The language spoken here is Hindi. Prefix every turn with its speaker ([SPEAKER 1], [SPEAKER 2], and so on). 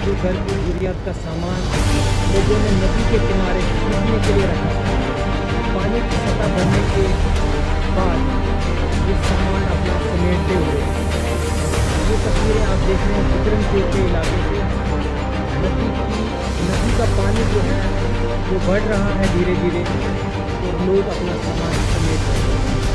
[SPEAKER 1] जो घर की ज़रूरियात का सामान लोगों ने नदी के किनारे सूखने के लिए रखा था। पानी की सतह बढ़ने के बाद ये सामान अपना समेटते हुए, ये तस्वीरें आप देख रहे हैं बिक्रमपुर के इलाके से। नदी का पानी जो है वो बढ़ रहा है धीरे धीरे और लोग अपना सामान समेट रहे हैं।